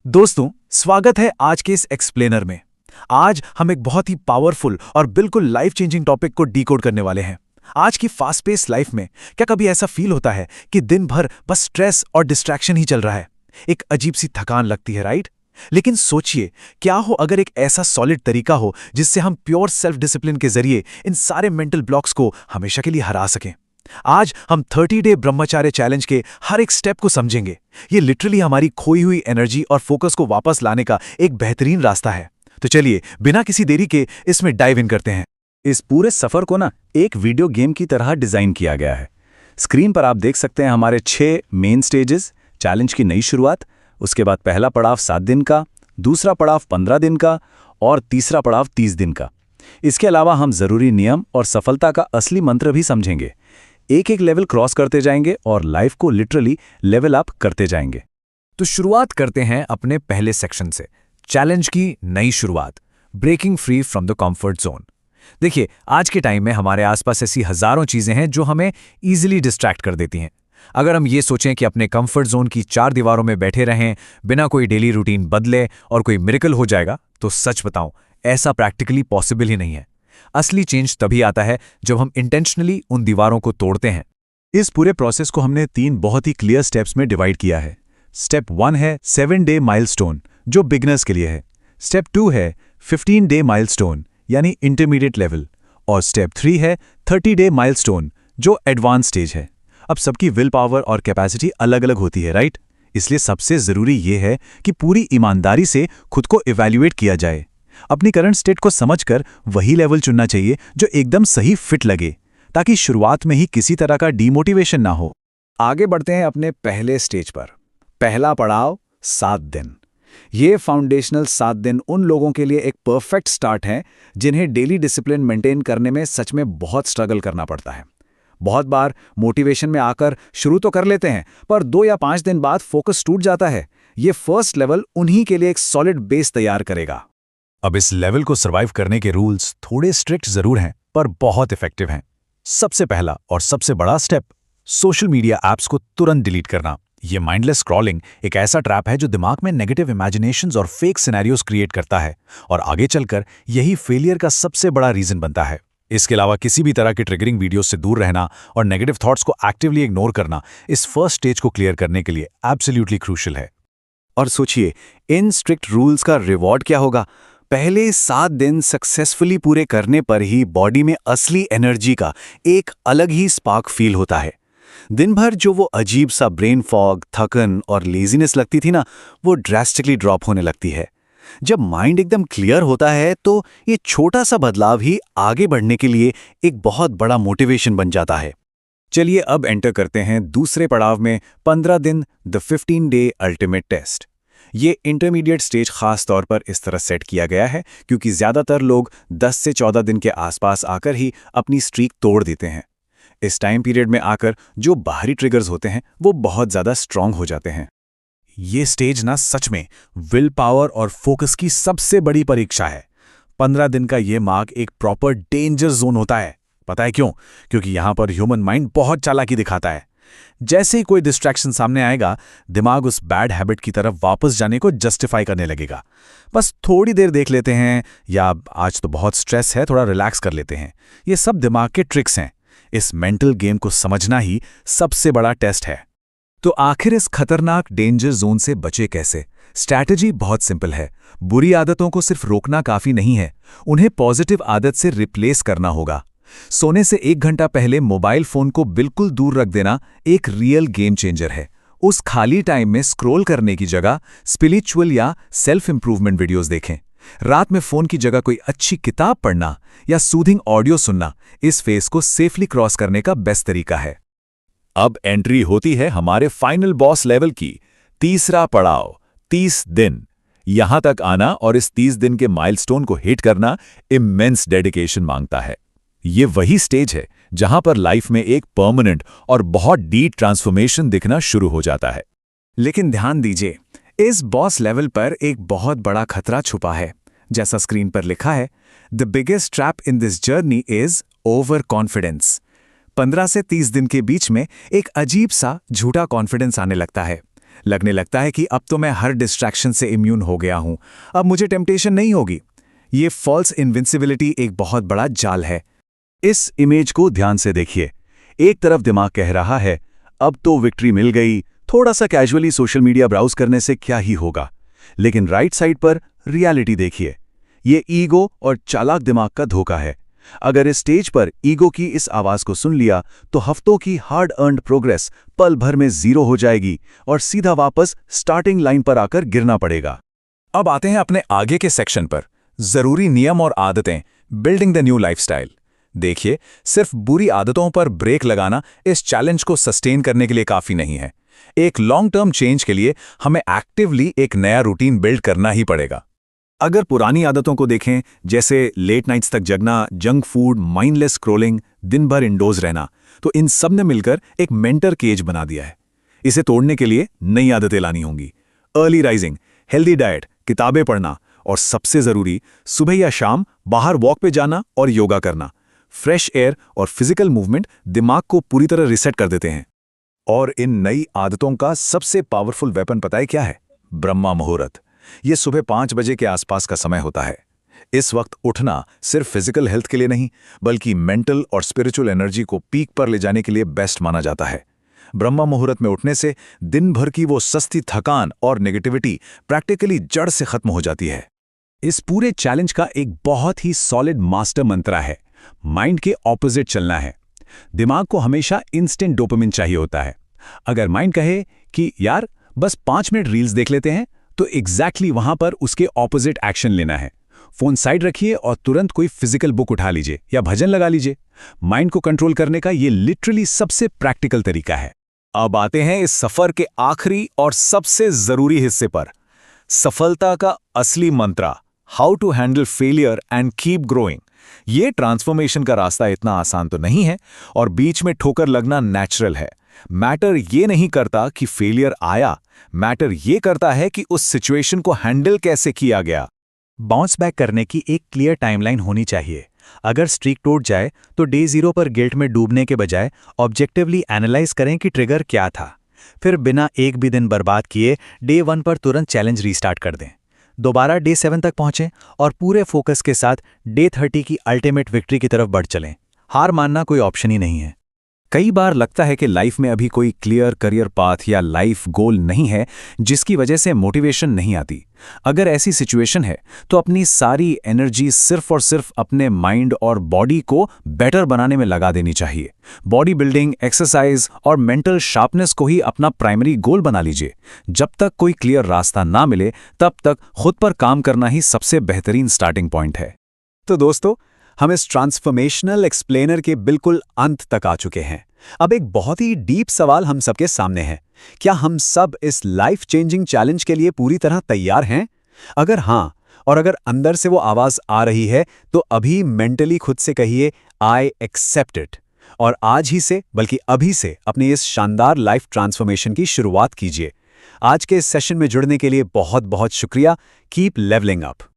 दोस्तों, स्वागत है आज के इस एक्सप्लेनर में। आज हम एक बहुत ही पावरफुल और बिल्कुल लाइफ चेंजिंग टॉपिक को डीकोड करने वाले हैं। आज की फास्ट पेस लाइफ में क्या कभी ऐसा फील होता है कि दिन भर बस स्ट्रेस और डिस्ट्रैक्शन ही चल रहा है? एक अजीब सी थकान लगती है, राइट? लेकिन सोचिए, क्या हो अगर एक ऐसा सॉलिड तरीका हो जिससे हम प्योर सेल्फ डिसिप्लिन के जरिए इन सारे मेंटल ब्लॉक्स को हमेशा के लिए हरा सकें। आज हम 30 डे ब्रह्मचार्य चैलेंज के हर एक स्टेप को समझेंगे। ये लिटरली हमारी खोई हुई एनर्जी और फोकस को वापस लाने का एक बेहतरीन रास्ता है। तो चलिए, बिना किसी देरी के इसमें डाइव इन करते हैं। इस पूरे सफर को ना एक वीडियो गेम की तरह डिजाइन किया गया है। स्क्रीन पर आप देख सकते हैं हमारे 6 मेन स्टेजेस। चैलेंज की नई शुरुआत, उसके बाद पहला पड़ाव 7 दिन का, दूसरा पड़ाव 15 दिन का और तीसरा पड़ाव 30 दिन का। इसके अलावा हम जरूरी नियम और सफलता का असली मंत्र भी समझेंगे। एक एक लेवल क्रॉस करते जाएंगे और लाइफ को लिटरली लेवल अप करते जाएंगे। तो शुरुआत करते हैं अपने पहले सेक्शन से, चैलेंज की नई शुरुआत, breaking free from the comfort zone. देखिए, आज के टाइम में हमारे आसपास ऐसी हजारों चीजें हैं जो हमें इजीली डिस्ट्रैक्ट कर देती हैं। अगर हम ये सोचें कि अपने कंफर्ट जोन की 4 दीवारों में बैठे रहें, बिना कोई डेली रूटीन बदले और कोई मिरेकल हो जाएगा, तो सच बताऊं, ऐसा प्रैक्टिकली पॉसिबल ही नहीं है। असली चेंज तभी आता है जब हम इंटेंशनली उन दीवारों को तोड़ते हैं। इस पूरे प्रोसेस को हमने 3 बहुत ही क्लियर स्टेप्स में डिवाइड किया है। स्टेप 1 है 7 डे माइलस्टोन, जो बिगनर्स के लिए है। स्टेप 2 है 15 डे माइलस्टोन, यानी इंटरमीडिएट लेवल। और स्टेप 3 है 30 डे माइलस्टोन, जो एडवांस स्टेज है। अब सबकी विल पावर और कैपेसिटी अलग अलग होती है, राइट? इसलिए सबसे जरूरी यह है कि पूरी ईमानदारी से खुद को इवैल्यूएट किया जाए। अपनी करंट स्टेट को समझकर वही लेवल चुनना चाहिए जो एकदम सही फिट लगे, ताकि शुरुआत में ही किसी तरह का डीमोटिवेशन ना हो। आगे बढ़ते हैं अपने पहले स्टेज पर। पहला पड़ाव 7 दिन। ये फाउंडेशनल 7 दिन उन लोगों के लिए एक परफेक्ट स्टार्ट है जिन्हें डेली डिसिप्लिन मेंटेन करने में सच में बहुत स्ट्रगल करना पड़ता है। बहुत बार मोटिवेशन में आकर शुरू तो कर लेते हैं, पर 2 या 5 दिन बाद फोकस टूट जाता है। ये फर्स्ट लेवल उन्हीं के लिए एक सॉलिड बेस तैयार करेगा। अब इस लेवल को सर्वाइव करने के रूल्स थोड़े स्ट्रिक्ट जरूर हैं, पर बहुत इफेक्टिव हैं। सबसे पहला और सबसे बड़ा स्टेप, सोशल मीडिया ऐप्स को तुरंत डिलीट करना। ये माइंडलेस स्क्रॉलिंग एक ऐसा ट्रैप है जो दिमाग में नेगेटिव इमेजिनेशंस और फेक सिनेरियोज क्रिएट करता है, और आगे चलकर यही फेलियर का सबसे बड़ा रीजन बनता है। इसके अलावा किसी भी तरह के ट्रिगरिंग वीडियोस से दूर रहना और नेगेटिव थॉट्स को एक्टिवली इग्नोर करना इस फर्स्ट स्टेज को क्लियर करने के लिए एब्सोल्युटली क्रूशियल है। और सोचिए, इन स्ट्रिक्ट रूल्स का रिवॉर्ड क्या होगा? पहले 7 दिन सक्सेसफुली पूरे करने पर ही बॉडी में असली एनर्जी का एक अलग ही स्पार्क फील होता है। दिन भर जो वो अजीब सा ब्रेन फॉग, थकन और लेजीनेस लगती थी ना, वो ड्रास्टिकली ड्रॉप होने लगती है। जब माइंड एकदम क्लियर होता है तो ये छोटा सा बदलाव ही आगे बढ़ने के लिए एक बहुत बड़ा मोटिवेशन बन जाता है। चलिए अब एंटर करते हैं दूसरे पड़ाव में, 15 दिन, द 15 डे अल्टीमेट टेस्ट। ये इंटरमीडिएट स्टेज खास तौर पर इस तरह सेट किया गया है क्योंकि ज्यादातर लोग 10 से 14 दिन के आसपास आकर ही अपनी स्ट्रीक तोड़ देते हैं। इस टाइम पीरियड में आकर जो बाहरी ट्रिगर्स होते हैं वो बहुत ज्यादा स्ट्रांग हो जाते हैं। ये स्टेज ना सच में विल पावर और फोकस की सबसे बड़ी परीक्षा है। 15 दिन का ये मार्क एक प्रॉपर डेंजर जोन होता है। पता है क्यों? क्योंकि यहां पर ह्यूमन माइंड बहुत चालाकी दिखाता है। जैसे ही कोई डिस्ट्रैक्शन सामने आएगा, दिमाग उस बैड हैबिट की तरफ वापस जाने को जस्टिफाई करने लगेगा। बस थोड़ी देर देख लेते हैं, या आज तो बहुत स्ट्रेस है, थोड़ा रिलैक्स कर लेते हैं। ये सब दिमाग के ट्रिक्स हैं। इस मेंटल गेम को समझना ही सबसे बड़ा टेस्ट है। तो आखिर इस खतरनाक डेंजर जोन से बचे कैसे? स्ट्रैटेजी बहुत सिंपल है। बुरी आदतों को सिर्फ रोकना काफी नहीं है, उन्हें पॉजिटिव आदत से रिप्लेस करना होगा। सोने से 1 घंटा पहले मोबाइल फोन को बिल्कुल दूर रख देना एक रियल गेम चेंजर है। उस खाली टाइम में स्क्रॉल करने की जगह स्पिरिचुअल या सेल्फ इंप्रूवमेंट वीडियोस देखें। रात में फोन की जगह कोई अच्छी किताब पढ़ना या सूदिंग ऑडियो सुनना इस फेज को सेफली क्रॉस करने का बेस्ट तरीका है। अब एंट्री होती है हमारे फाइनल बॉस लेवल की। तीसरा पड़ाव, 30 दिन। यहां तक आना और इस 30 दिन के माइलस्टोन को हिट करना इमेंस डेडिकेशन मांगता है। ये वही स्टेज है जहां पर लाइफ में एक परमानेंट और बहुत डीप ट्रांसफॉर्मेशन दिखना शुरू हो जाता है। लेकिन ध्यान दीजिए, इस बॉस लेवल पर एक बहुत बड़ा खतरा छुपा है। जैसा स्क्रीन पर लिखा है, the biggest trap in this journey is over confidence. 15 से 30 दिन के बीच में एक अजीब सा झूठा कॉन्फिडेंस आने लगता है। लगने लगता है कि अब तो मैं हर डिस्ट्रैक्शन से इम्यून हो गया हूं, अब मुझे टेम्पटेशन नहीं होगी। ये फॉल्स इन्विंसिबिलिटी एक बहुत बड़ा जाल है। इस इमेज को ध्यान से देखिए। एक तरफ दिमाग कह रहा है, अब तो विक्ट्री मिल गई, थोड़ा सा कैजुअली सोशल मीडिया ब्राउज करने से क्या ही होगा। लेकिन राइट साइड पर रियलिटी देखिए। ये ईगो और चालाक दिमाग का धोखा है। अगर इस स्टेज पर ईगो की इस आवाज को सुन लिया तो हफ्तों की हार्ड अर्न्ड प्रोग्रेस पल भर में जीरो हो जाएगी और सीधा वापस स्टार्टिंग लाइन पर आकर गिरना पड़ेगा। अब आते हैं अपने आगे के सेक्शन पर, जरूरी नियम और आदतें, बिल्डिंग द न्यू लाइफस्टाइल। देखिए, सिर्फ बुरी आदतों पर ब्रेक लगाना इस चैलेंज को सस्टेन करने के लिए काफी नहीं है। एक लॉन्ग टर्म चेंज के लिए हमें एक्टिवली एक नया रूटीन बिल्ड करना ही पड़ेगा। अगर पुरानी आदतों को देखें, जैसे लेट नाइट्स तक जगना, जंक फूड, माइंडलेस स्क्रॉलिंग, दिन भर इंडोर्स रहना, तो इन सब ने मिलकर एक मेंटर केज बना दिया है। इसे तोड़ने के लिए नई आदतें लानी होंगी। अर्ली राइजिंग, हेल्दी डाइट, किताबें पढ़ना और सबसे जरूरी सुबह या शाम बाहर वॉक पे जाना और योगा करना। फ्रेश एयर और फिजिकल मूवमेंट दिमाग को पूरी तरह रिसेट कर देते हैं। और इन नई आदतों का सबसे पावरफुल वेपन पता है क्या है? ब्रह्मा मुहूर्त। ये सुबह 5 बजे के आसपास का समय होता है। इस वक्त उठना सिर्फ फिजिकल हेल्थ के लिए नहीं, बल्कि मेंटल और स्पिरिचुअल एनर्जी को पीक पर ले जाने के लिए बेस्ट माना जाता है। ब्रह्मा मुहूर्त में उठने से दिन भर की वो सस्ती थकान और नेगेटिविटी प्रैक्टिकली जड़ से खत्म हो जाती है। इस पूरे चैलेंज का एक बहुत ही सॉलिड मास्टर मंत्र है, माइंड के ऑपोजिट चलना है। दिमाग को हमेशा इंस्टेंट डोपामिन चाहिए होता है। अगर माइंड कहे कि यार बस 5 मिनट रील्स देख लेते हैं, तो एग्जैक्टली वहां पर उसके ऑपोजिट एक्शन लेना है। फोन साइड रखिए और तुरंत कोई फिजिकल बुक उठा लीजिए या भजन लगा लीजिए। माइंड को कंट्रोल करने का ये लिटरली सबसे प्रैक्टिकल तरीका है। अब आते हैं इस सफर के आखिरी और सबसे जरूरी हिस्से पर, सफलता का असली मंत्र, how to handle failure and keep growing. ये ट्रांसफॉर्मेशन का रास्ता इतना आसान तो नहीं है और बीच में ठोकर लगना नेचुरल है। मैटर ये नहीं करता कि फेलियर आया, मैटर ये करता है कि उस सिचुएशन को हैंडल कैसे किया गया। बाउंस बैक करने की एक क्लियर टाइमलाइन होनी चाहिए। अगर स्ट्रीक टूट जाए तो डे 0 पर गिल्ट में डूबने के बजाय ऑब्जेक्टिवली एनालाइज करें कि ट्रिगर क्या था। फिर बिना एक भी दिन बर्बाद किए डे 1 पर तुरंत चैलेंज रीस्टार्ट कर दें। दोबारा डे 7 तक पहुंचें और पूरे फोकस के साथ डे 30 की अल्टीमेट विक्ट्री की तरफ बढ़ चलें। हार मानना कोई ऑप्शन ही नहीं है। कई बार लगता है कि लाइफ में अभी कोई क्लियर करियर पाथ या लाइफ गोल नहीं है, जिसकी वजह से मोटिवेशन नहीं आती। अगर ऐसी सिचुएशन है तो अपनी सारी एनर्जी सिर्फ और सिर्फ अपने माइंड और बॉडी को बेटर बनाने में लगा देनी चाहिए। बॉडी बिल्डिंग, एक्सरसाइज और मेंटल शार्पनेस को ही अपना प्राइमरी गोल बना लीजिए। जब तक कोई क्लियर रास्ता ना मिले, तब तक खुद पर काम करना ही सबसे बेहतरीन स्टार्टिंग पॉइंट है। तो दोस्तों, हम इस ट्रांसफॉर्मेशनल एक्सप्लेनर के बिल्कुल अंत तक आ चुके हैं। अब एक बहुत ही डीप सवाल हम सबके सामने है, क्या हम सब इस लाइफ चेंजिंग चैलेंज के लिए पूरी तरह तैयार हैं? अगर हाँ, और अगर अंदर से वो आवाज आ रही है, तो अभी मेंटली खुद से कहिए, आई एक्सेप्ट इट। और आज ही से, बल्कि अभी से अपनी इस शानदार लाइफ ट्रांसफॉर्मेशन की शुरुआत कीजिए। आज के इस सेशन में जुड़ने के लिए बहुत बहुत शुक्रिया। Keep levelling up.